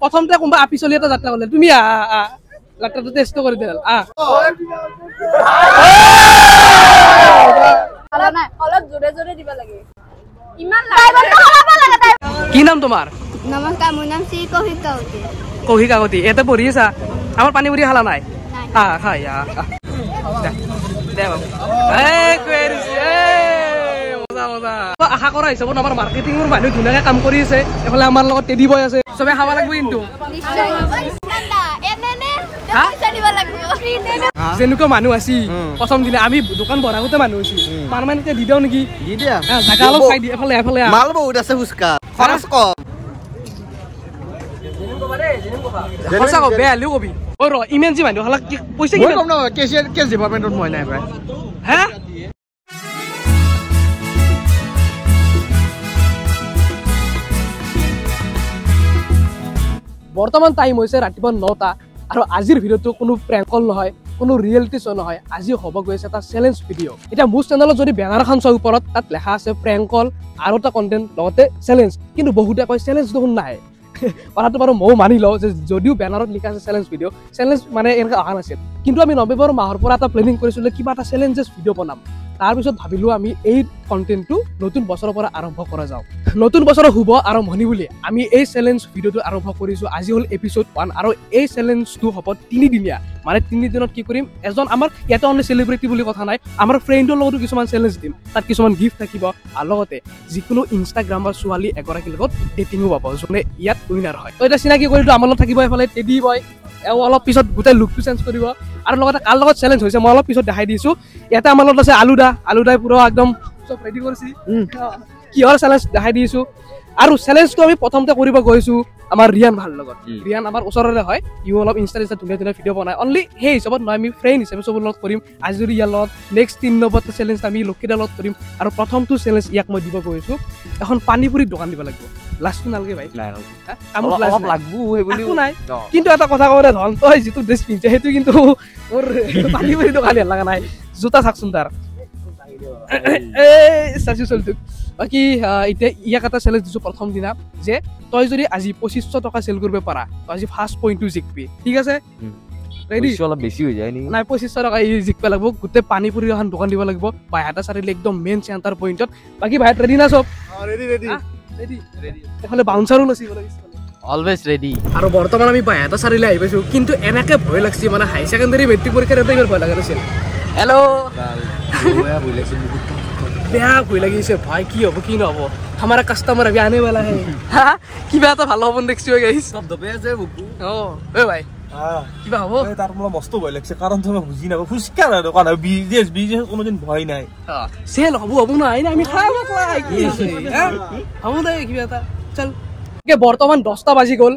প্ৰথমতে কোনবা আপি চলি এটা যাত্ৰা কৰিলে তুমি যাত্ৰাটো টেষ্ট কৰি দিল অলপ জোৰে জোৰে দিব লাগে ইমান কি নাম তোমাৰ নমস্কাৰ মোৰ নাম শ্ৰী কৌশিক কাকতি কৌশিক কাকতি এতে পঢ়ি আছা আমাৰ পানী পুৰি খালা নাই খাই আশা কৰা হিচাপত আমাৰ মাৰ্কেটিঙৰ মানুহ ধুনীয়াকে কাম কৰি আছে এফালে আমাৰ লগত টেডি বয় আছে চবে খাব লাগিব কিন্তু যেনেকুৱা মানুহ আছি প্ৰথম দিনা আমি দোকান বঢ়াওঁতে মানুহ আছি পাৰমানেণ্ট দি দিওঁ নেকি জাগা অলপ চাই দিয়ে এফালে এফালে মাল বহুত আছে ফুচকা খৰচ কম সঁচা কবি বেয়া হ'লেও কবি অ ৰ ইমান যি মানুহ হালাক পইচা কি কম ন কেছ ডিপাৰ্টমেণ্টত মই নাই প্ৰায় হা বৰ্তমান টাইম হৈছে ৰাতিপুৱা 9টা আৰু আজিৰ ভিডিঅ'টো কোনো প্ৰেংক কল নহয় কোনো ৰিয়েলিটি শ্ব' নহয় আজি হ'ব গৈছে এটা চেলেঞ্জ ভিডিঅ' এতিয়া মোৰ চেনেলত যদি বেনাৰ এখন চাওঁ ওপৰত তাত লেখা আছে প্ৰেংক কল আৰু এটা কণ্টেণ্ট লগতে চেলেঞ্জ কিন্তু বহুতে কয় চেলেঞ্জ দেখোন নাই কথাটো বাৰু ময়ো মানি লওঁ যে যদিও বেনাৰত লিখা আছে চেলেঞ্জ ভিডিঅ' চেলেঞ্জ মানে এনেকৈ অহা নাছিল কিন্তু আমি নৱেম্বৰ মাহৰ পৰা এটা প্লেনিং কৰিছিলোঁ কিবা এটা চেলেঞ্জেছ ভিডিঅ' বনাম তাৰপিছত ভাবিলোঁ আমি এই কণ্টেণ্টটো নতুন বছৰৰ পৰা আৰম্ভ কৰা যাওঁ নতুন বছৰৰ শুভ আৰম্ভণি বুলি আমি এই চেলেঞ্জ ভিডিঅ'টো আৰম্ভ কৰিছোঁ আজি হ'ল এপিছ'ড 1 আৰু এই চেলেঞ্জটো হ'ব 3 দিনীয়া মানে 3 দিনত কি কৰিম এজন আমাৰ ইয়াতে অনলি চেলিব্ৰিটি বুলি কথা নাই আমাৰ ফ্ৰেণ্ডৰ লগতো কিছুমান চেলেঞ্জ দিম তাত কিছুমান গিফ্ট থাকিব আৰু লগতে যিকোনো ইনষ্টাগ্ৰামৰ ছোৱালী এগৰাকীৰ লগত ডেটিঙো পাব যোনে ইয়াত উইনাৰ হয় তো এতিয়া চিনাকি কৰিলোঁ আমাৰ লগত থাকিব এইফালে টেডি বয় এওঁ অলপ পিছত গোটেই লুকটো চেঞ্জ কৰিব আৰু লগতে কাৰ লগত চেলেঞ্জ হৈছে মই অলপ পিছত দেখাই দিছোঁ ইয়াতে আমাৰ লগত আছে আলুদাই পুৰা একদম চব ৰেডি কৰিছে কিহৰ চেলেঞ্জ দেখাই দিছোঁ আৰু চেলেঞ্জটো আমি প্ৰথমতে কৰিব গৈছোঁ আমাৰ ৰিয়ান ভাল লগত ৰিয়ান আমাৰ ওচৰৰে হয় ইও অলপ ইনষ্টা ধুনীয়া ধুনীয়া ভিডিঅ' বনায় অনলি সেই হিচাপত নহয় আমি ফ্ৰেণ্ড হিচাপে চবৰ লগত কৰিম আজি যদি ইয়াৰ লগত নেক্সট 3 নম্বৰটো চেলেঞ্জ আমি লক্ষীদাৰ লগত কৰিম আৰু প্ৰথমটো চেলেঞ্জ ইয়াক মই দিব গৈছোঁ এখন পানী পুৰিৰ দোকান দিব লাগিব লাষ্টটো নালাগে ভাই কিন্তু এটা কথা কওঁ ধন তই যিটো ড্ৰেছ পিন্ধছে সেইটো কিন্তু মোৰ পানী পুৰি দোকান লগা নাই জোতা চাকচোন তাৰ চাইছোঁ চলিটোক বাকী এতিয়া ইয়াক এটা চেলেঞ্জ দিছোঁ প্ৰথম দিনা যে তই যদি আজি 2500 টকা চেল কৰিব পাৰা তই আজি ফাৰ্ষ্ট পইণ্টটো জিকিবি ঠিক আছে ৰেডি অলপ বেছি হৈ যায় নেকি নাই 2500 টকা জিকিব লাগিব গোটেই পানী পুৰি এখন দোকান দিব লাগিব বাইহাটা চাৰিআলি একদম মেইন চেণ্টাৰ পইণ্টত বাকী ভাইত ৰেডি না চব ৰেডি এফালে বাউন্সাৰো নাচিব লাগিছে অলৱেজ ৰেডি আৰু বৰ্তমান আমি বাইহাটা চাৰিআলি আহি পাইছোঁ কিন্তু এনেকৈ ভয় লাগছে মানে হাই ছেকেণ্ডেৰী মেট্ৰিক পৰীক্ষাৰ এটা ভয় লগা নাছিল হেল্ল' বেয়া ভয় লাগিছে ভাই কি হ'ব কি নহ'ব আমাৰ কাষ্টমাৰ আহি আনে বালা হে কিবা এটা ভাল হ'ব দেখছো গাইছ ভাই কিবা হ'ব তাৰ মোৰ মস্ত ভয় লাগিছে কাৰণ তুমি বুজি নাপাব ফুচকা দোকান বিজনেছ কোনোদিন ভয় নাই চেল হ'ব নাই আমি খাব হ'ব দে কিবা এটা চল বৰ্তমান 10টা বাজি গ'ল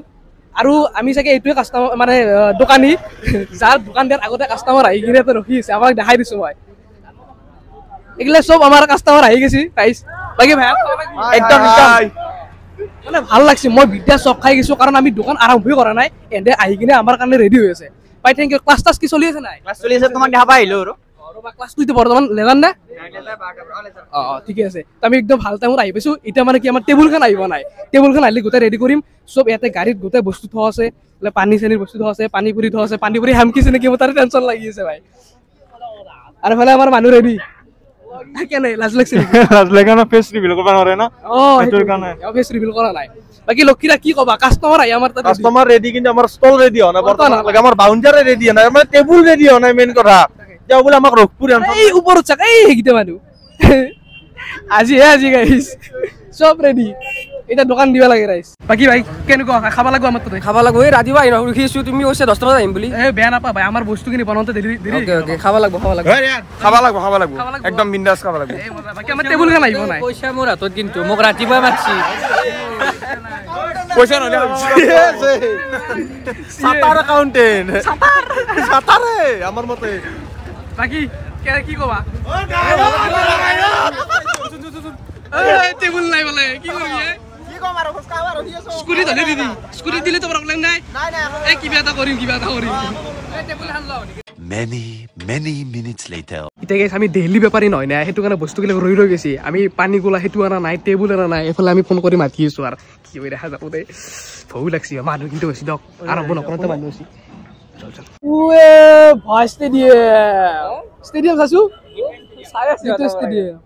আৰু আমি চাগে এইটোৱে কাষ্টমাৰ মানে দোকানী যাৰ দোকান দিয়াৰ আগতে কাষ্টমাৰ আহি কিনে ৰখি আছে আমাক দেখাই দিছোঁ মই এগুলা সব আমার কাস্টমার আহি গেছি গাইস বাকি ভাই একদম মানে ভাল লাগছে মই বিদ্যা চক খাই গেছো কারণ আমি দোকান আরম্ভই করা নাই এন্ডে আহি কিনে আমার কারণে রেডি হৈ আছে ভাই থ্যাংক ইউ ক্লাস টাস কি চলি আছে নাই ক্লাস চলি আছে তোমাক দেখা পাইলো আৰু ক্লাস তুইতে বৰ্তমান লেজান না ঠিক আছে আমি একদম ভাল টাইমত আহি পাইছো এটা মানে কি আমাৰ টেবুলখন আহিব নাই টেবুলখন আহিলে গোটেই ৰেডি কৰিম সব ইয়াতে গাড়ীত গোটেই বস্তু থোৱা আছে পানী চেনিৰ বস্তু থোৱা আছে পানী পুৰি থোৱা আছে পানী পুৰি হামকিছে নেকি মোৰ তাৰ টেনচন লাগি আছে ভাই আৰু ফালে আমাৰ মানুহ ৰেডি কেনে লাজ লাগছে লাজ লাগা না ফেস ৰিভিল কৰবা নৰে না এটোৰ কাৰণে ফেস ৰিভিল কৰা নাই বাকি লক্ষীৰা কি কবা কাস্টমাৰ আই আমাৰ তাতে কাস্টমাৰ ৰেডি কিন্তু আমাৰ স্টল ৰেডি হনা বৰ্তমান লাগে আমাৰ বাউন্ডাৰে ৰেডি হনা আমাৰ টেবুল ৰেডি হনা মেইন কথা যাও বলে আমাক ৰখপুৰ এই ওপৰত চাক এই হেগিতে মানুহ আজি গাইস সব ৰেডি এটা দোকান দিবা লাগে ৰাইস বাকি ভাই কেনেকুৱা খাবা লাগব আমাৰ তাতে খাবা লাগব এই ৰাতিবা আই ৰখি আছো তুমি কৈছে 10 টা আহিম বুলি এ বেয়া নাপা ভাই আমাৰ বস্তুখিনি বনাওতে দেৰি ওকে খাবা লাগব একদম বিন্দাস খাবা লাগব বাকি আমাৰ টেবুল খান আহিব নাই পইচা মোৰ হাতত কিন্তু মোক ৰাতিবা মাছি পইচা নলে সাতাৰ একাউন্টেন্ট সাতাৰে আমাৰ মতে বাকি কি কবা এই টেবুল নাই বলে কি কৰিবি কি কম আৰু ফুসকা আৰু দিছো স্কুটি ধলে দিদি স্কুটি দিলে তো প্ৰবলেম নাই এই কিবা এটা কৰিম এই টেবুল হান লাও many minutes later. এতিয়া গাইছ আমি ডেইলি বেপাৰী নহয় না সেইটো কাৰণে বস্তুবিলাক ৰৈ ৰৈ গৈছে আমি পানী গোলা সেইটো আনা নাই টেবুল আনা নাই এফালে আমি ফোন কৰি মাতি আছো আৰু কি হৈ দেখা যাব দে ভয় লাগছে মানুহ কিন্তু বেছি দক আৰম্ভ নকৰোঁতে মানুহ আছে চল চল ওয়ে ভাই ষ্টেডিয়াম চাইছো চাই আছে এইটো ষ্টেডিয়াম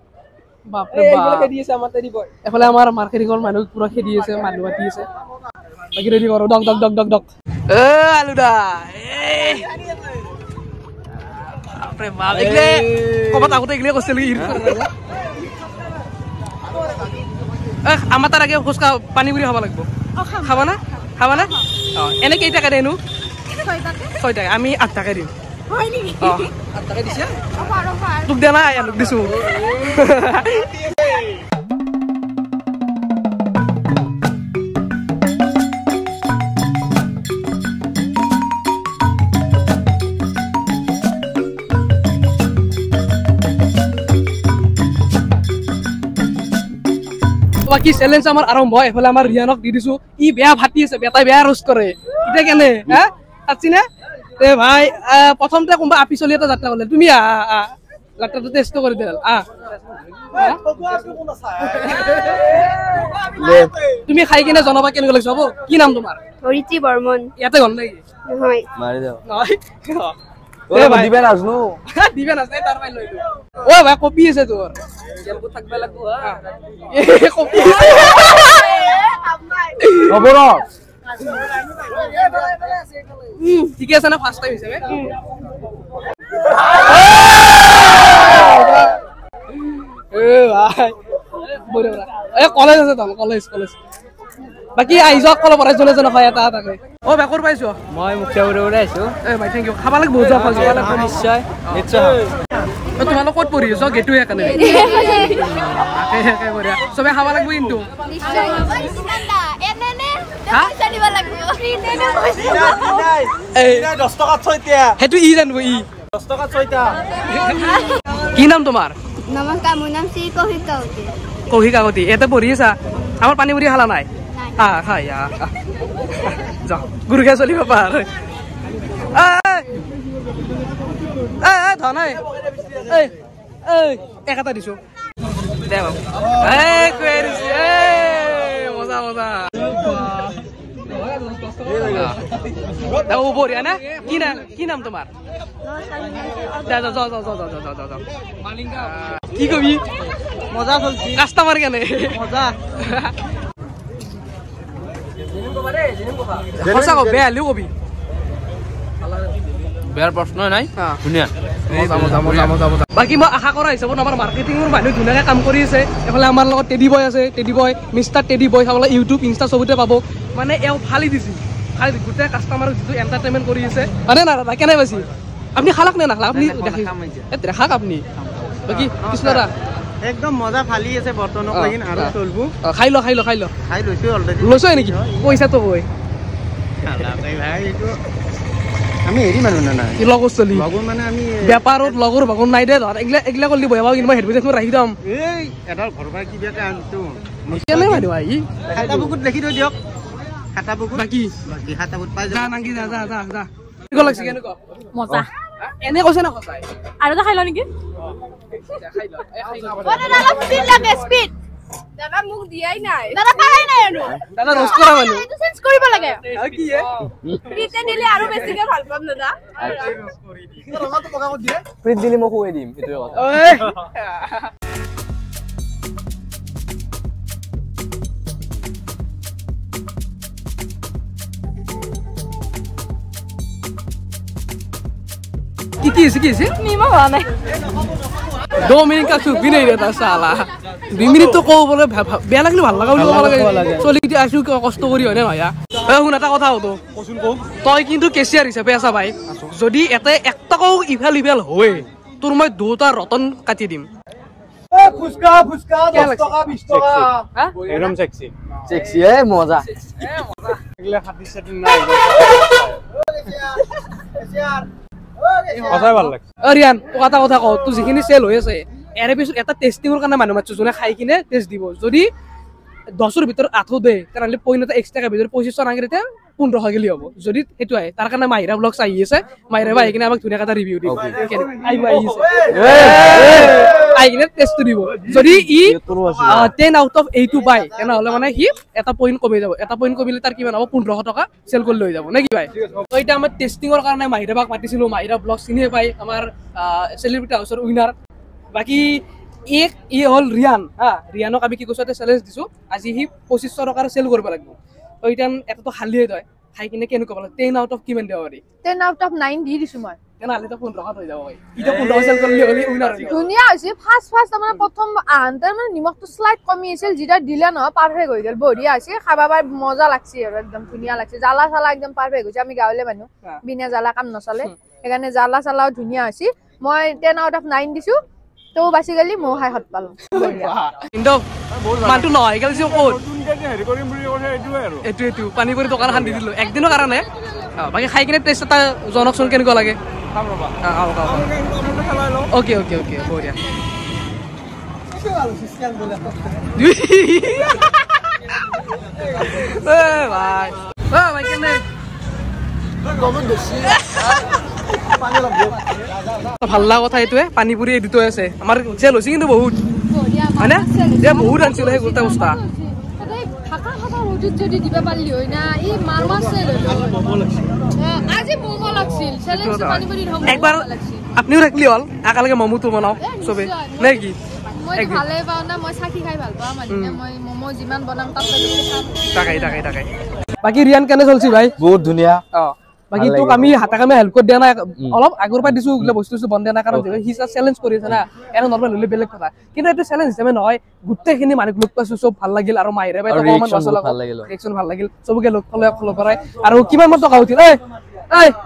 বাপৰে বাপ খেদি আছে আমাৰ তেৰি বয় এফালে আমাৰ মাৰ্কেটিংৰ মানুহ পুৰা খেদি আছে মানুহ মাতি আছে বাকি ৰেডি কৰো ডক ডক ডক ডক ডক এ আলুদা বাপৰে বাপ এগলে কবাত আগতে এগলে কৈছিল কি আমাৰ তাৰ আগে খোজকা পানী গুৰি খাব লাগিব খাবা না এনে কেই টাকা দেনো 6 টাকা আমি 8 টাকা দিম হয় নেকি 8 টাকা দিছে তোক দে না আলুক দিছো বাকি চ্যালেঞ্জ আমাৰ আৰম্ভ হয় এফালে আমাৰ ৰিয়ানক দি দিছো ই বেয়া ভাতি আছে বেটাই বেয়া ৰোস্ট কৰে ইটা কেনে হ্যাঁ আছি না তে ভাই প্রথমতে কোনবা আপি চলি এটা যাত্রা করলে তুমি যাত্রাটা টেস্ট করে দেল তুমি খাই কিনে জনাবা কেনে লাগছে হবো কি নাম তোমার ধৰিত্ৰী বৰ্মন ইয়াতে গল নাই নহয় মাৰি দাও নাই ওরে দিবেন আসনু দিবেন আছে তার ভাই লইলো ও ভাই কপি আছে তোর কেলকো থাকবে লাগবো এ কপি আছে খবর ঠিক আছে না ফার্স্ট টাইম হিসাবে এ ভাই বড় বড় এ কলেজ আছে তো কলেজ বাকি আইজক কল পরে জনে জনে হয় এটা থাকে ও বেকৰ পাইছো মই মুখে উড়ে উড়ে আইছো এ ভাই থ্যাংক ইউ খাবা লাগ বহুত খাবা লাগব নিশ্চয় ও তোমালোক কত পঢ়ি আছো গেটু একানে একে বঢ়িয়া সবে খাবা লাগব কিন্তু নিশ্চয় এনে হা দিব লাগিব ফ্ৰীতে এই 10 টাকা ছয়টা হেতু ই জানব ই 10 টাকা ছয়টা কি নাম তোমাৰ নমস্কাৰ মোৰ নাম শ্ৰী কৌশিক কাউতি কৌশিক কাকতি এতে পঢ়ি আছা আমাৰ পানী বুৰি খালা নাই খাই যা গুৰুকে চলিব পাৰ ধনাই এটা দিছো দে বাবু মজা মজা বঢ়িয়া না কি নাম তোমাৰ কি কবি মজা চলছি কাস্টমার কেনে মজা সঁচা কবি বেয়া হলেও কবি বেয়ার প্রশ্ন নাই ধুনিয়া বাকি মই আশা কৰা হিচাপত আমাৰ মাৰ্কেটিঙৰ মানুহ ধুনীয়াকৈ কাম কৰি আছে এফালে আমাৰ লগত টেডি বয় আছে টেডি বয় মিষ্টাৰ টেডি বয় চাবলৈ ইউটিউব ইনষ্টা চবতে পাব মানে এওঁ ফালি দিছে গোটেই কাষ্টমাৰক যিটো এণ্টাৰটেইনমেণ্ট কৰি আছে মানে না দাদা কেনে পাইছে আপুনি খালাক নে নাখালাক আপুনি দেখাক আপুনি বাকি কৃষ্ণদা একদম মজা ফালি আছে বৰ্তনক লাগিন আৰু চলবো খাই ল খাই লৈছো অলৰেডি লৈছ নেকি পইচাটো কই ভাই এইটো আমি হেৰি মানুহ না নাই লগৰ চলি লগৰ মানে আমি বেপাৰত লগৰ ভগন নাই দে ধৰ এগলা কৰিলি বহাব কিন্তু মই হেডফোন ৰাখি দম এই এডাল ঘৰৰ পৰা কিবাকে আনছো কেনে মানুহ আহি খাতা বুকুত লিখি থৈ দিয়ক খাতা বুকুত বাকি খাতা বুকুত পাই যা নাংকি যা কি লাগছে কেনেকুৱা মজা এনে কৈছে না সঁচাই আৰু এটা খাই ল নেকি খাই ল দাদা স্পিড লাগে স্পিড দাদা মোক দিয়াই নাই দাদা পাৰাই নাই আৰু দাদা ৰস কৰা মানুহ এইটো চেঞ্জ কৰিব লাগে কি হে ফ্ৰীতে দিলে আৰু বেছিকে ভাল পাম দাদা প্ৰিন্ট দিলি মই খুৱাই দিম এইটোৱে কথা কি আছে নিমখ হোৱা নাই 2 মিনিট का चुप भी नहीं रहता साला 2 मिनिट तो কও বলে বেয়া লাগলে ভাল লাগা লাগে চলি কি আসু কষ্ট করি হয় না ভাইয়া শুন এটা কথা হতো কচুন কও তই কিন্তু কেচিয়ার হিচাপে আছা ভাই যদি এতে 1 টাকাও ইফাল ইফাল হয় তোর মই দুটা রতন কাটি দিম ফুচকা 10 টাকা 20 টাকা একদম সেক্সি এ মজা এগুলা খাতি সেটিং নাই আসাই ভাল লাগছে রিয়ান তো কথা কও তুই যিখিনি সেল হৈ আছে এর পিছত এটা টেস্টিংৰ কাৰণে মানুহ মাতছো জনে খাই কিনে টেস্ট দিব যদি 10ৰ ভিতৰত 8 দে কাৰণ পইনটা এক্সট্ৰা ভিতৰত 25 নাগিতে 1500 গেলি হ'ব যদি সেইটো আহে তাৰ কাৰণে মাইৰা ব্লগছ আহি আছে মাইৰা আহি কিনে আমাক ধুনীয়া এটা ৰিভিউ দিব আহিছে টেষ্টটো দিব যদি ই 10 আউট অফ 8 পায় তেনেহ'লে মানে সি এটা পইণ্ট কমি যাব এটা পইণ্ট কমিলে তাৰ কিমান হ'ব 1500 টকা চেল কৰি লৈ যাব নে কি ভাই তো এতিয়া আমাৰ টেষ্টিঙৰ কাৰণে মাইৰাবাক মাতিছিলোঁ মাইৰা ব্লগ চিনিয়ে পাই আমাৰ চেলিব্ৰিটি হাউচৰ উইনাৰ বাকী এক ই হ'ল ৰিয়ান হা ৰিয়ানক আমি কি কৈছোঁ এটা চেলেঞ্জ দিছোঁ আজি সি 2500 টকাৰ চেল কৰিব লাগিব তো এতিয়া এটাতো খালিয়ে তই খাই কিনে কেনেকুৱা পালে 10 আউট অফ কিমান দিব পাৰি 10 আউট অফ 9 দি দিছোঁ মই তেনেহ'লে তো 1500 হৈ যাব ভাই ইটা 1500 চেল কৰিলে হ'লে উইনাৰ ধুনীয়া হৈছে ফাৰ্ষ্ট আমাৰ প্ৰথম আনটাৰ মানে নিমখটো স্লাইড কমি আছিল যেটা দিলে নহয় পাৰফেক্ট হৈ গ'ল বঢ়িয়া হৈছে খাবা পাই মজা লাগছে আৰু একদম ধুনীয়া লাগছে জ্বালা চালা একদম পাৰফেক্ট হৈছে আমি গাঁৱলে মানুহ বিনা জ্বালা কাম নচলে সেইকাৰণে জ্বালা চালাও ধুনীয়া হৈছে মই 10 আউট অফ 9 দিছোঁ তো বাছি গলি মই হাই হট পালো কিন্তু মানটো নহয় গেল যে ক'ত হেৰি কৰিম বুলি কৈছে এইটো পানী কৰি দোকান খান্দি দিলোঁ একদিনৰ কাৰণে বাকী খাই কিনে টেষ্ট এটা জনকচোন কেনেকুৱা লাগে অ'কে বঢ়িয়া ভাই কেনে ভাল লগা কথা এইটোৱে পানী পুৰি এডিটো আছে আমাৰ চেল হৈছে কিন্তু বহুত হয়নে যে বহুত আনিছিলোঁ সেই গোটা বস্তা যদি দিব পাৰিলি হয় না ই মাৰমাৰ চেল আজি মম লাগছিল চেলেঞ্জ পানী পুৰি একবাৰ আপনিও ৰাখলি হ'ল একেলগে মমোটো বনাও চবে নে কি মই ভালে পাওঁ না মই চাকি খাই ভাল পাওঁ মানে মই মম যিমান বনাম তাকে বাকি ৰিয়ান কেনে চলছি ভাই বহুত ধুনীয়া বাকি তোক আমি হাতা কামে হেল্প কৰি দিয়া নাই অলপ আগৰ পৰা দিছো এইগুলা বস্তু বন্ধ দিয়া নাই কাৰণ সি চেলেঞ্জ কৰি আছে না এনে নৰ্মেল হলে বেলেগ কথা কিন্তু এইটো চেলেঞ্জ হিচাপে নহয় গোটেইখিনি মানুহ লগ পাইছো চব ভাল লাগিল আৰু মাইৰে বাই অকমান ৰিয়েকচন ভাল লাগিল চবকে লগ ফলো কৰাই আৰু কিমান মান টকা উঠিল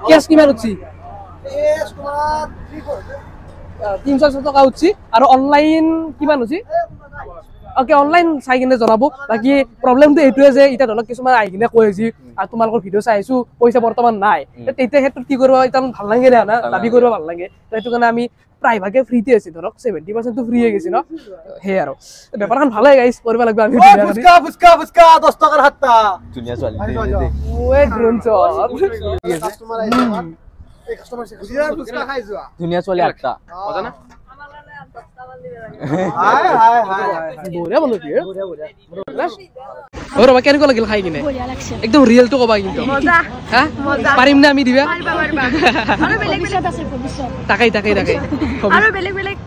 কেছ কিমান উঠছি 300 টকা উঠছি আৰু অনলাইন কিমান উঠছি ওকে অনলাইন চাই কিনে জনাব বাকি প্ৰবলেমটো এইটোৱে যে এটা ধৰক কিছুমান আহি কিনে কৈ আছে আৰু তোমালোকৰ ভিডিঅ' চাই আছো পইচা বৰ্তমান নাই তেতিয়া ক্ষেত্ৰত কি কৰিব এটা ভাল লাগে না দাবী কৰিব ভাল লাগে তো সেইটো কাৰণে আমি প্ৰায়ভাগে ফ্ৰীতে আছে ধৰক 70% তো ফ্ৰী হৈ গৈছে ন হে আৰু বেপাৰখন ভালে গাইছ কৰিব লাগিব আমি ফুচকা 10 টকাৰ হাতটা ধুনীয়া ছোৱালী ওয়ে ড্ৰোন চল ফুচকা খাই যোৱা ধুনীয়া ছোৱালী হাতটা মজা না বঢ়িয়া বলো কি ওৰে বাকি কেনেকুৱা লাগিল খাই কিনে একদম ৰিয়েল তো কবা কিন্তু মজা হা পাৰিম না আমি দিবা আৰু বেলেগ বেলেগ আছে ভৱিষ্যত তাকাই আৰু বেলেগ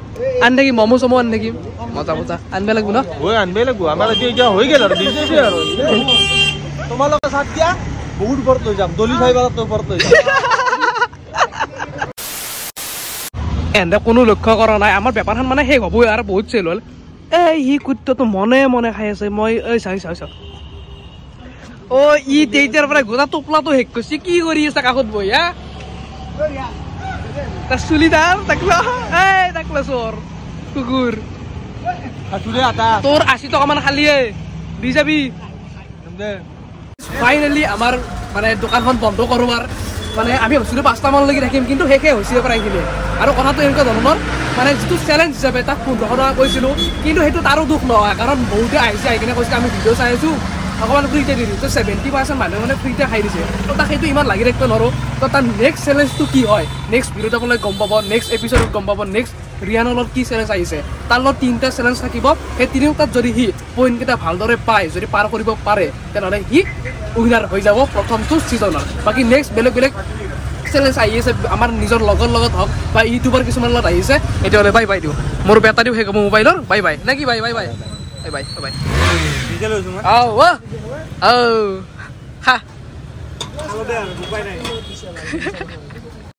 আন থাকি মমো চমো আন থাকি মজা আনবে লাগব ন আনবে লাগব আমাৰ এতিয়া হৈ গেল আৰু বিজনেছ আৰু তোমালোকে সাথ দিয়া বহুত বৰত লৈ যাম দলি খাইবা তো বৰত লৈ যাম এন্ডে কোনো লক্ষ্য কৰা নাই আমাৰ বেপাৰখন মানে শেষ হ'বই আৰু বহুত চেল হ'ল এই সি কুত্তটো মনে খাই আছে মই চাই অ ই তেতিয়াৰ পৰা গোটা টোপলাটো শেষ কৰিছে কি কৰি আছে কাষত বহি হা তাৰ চুলিদাৰ তাকলা চোৰ কুকুৰ তোৰ 80 টকা মান খালিয়ে দি যাবি ফাইনেলি আমাৰ মানে দোকানখন বন্ধ কৰোৱাৰ মানে আমি ভাবিছিলোঁ 5টা মানলৈকে থাকিম কিন্তু শেষে হৈছে প্ৰায়খিনি আৰু কথাটো এনেকুৱা ধৰণৰ মানে যিটো চেলেঞ্জ হিচাপে তাক 1500 টকা কৈছিলোঁ কিন্তু সেইটো তাৰো দুখ নহয় কাৰণ বহুতে আহিছে আহি কিনে কৈছে আমি ভিডিঅ' চাই আছোঁ অকণমান ফ্ৰীতে দি দিছোঁ 70% মানুহে মানে ফ্ৰীতে খাই দিছে তো তাক সেইটো ইমান লাগি ৰাখিব নোৱাৰোঁ তো তাৰ নেক্সট চেলেঞ্জটো কি হয় নেক্সট ভিডিঅ'ত আপোনালোকে গম পাব নেক্সট এপিছডত গম পাব নেক্সট ৰিয়ানৰ লগত কি চেলেঞ্জ আহিছে তাৰ লগত 3টা চেলেঞ্জ থাকিব সেই 3টাত যদি সি পইণ্টকেইটা ভালদৰে পায় যদি পাৰ কৰিব পাৰে তেনেহ'লে সি উইনাৰ হৈ যাব প্ৰথমটো ছিজনৰ বাকী নেক্সট বেলেগ চেলেঞ্জ আহি আছে আমাৰ নিজৰ লগৰ লগত হওক বা ইউটিউবাৰ কিছুমানৰ লগত আহিছে এতিয়াহ'লে বাই দিওঁ মোৰ বেটাৰীও শেষ হ'ব মোবাইলৰ বাই নে কি বাই হা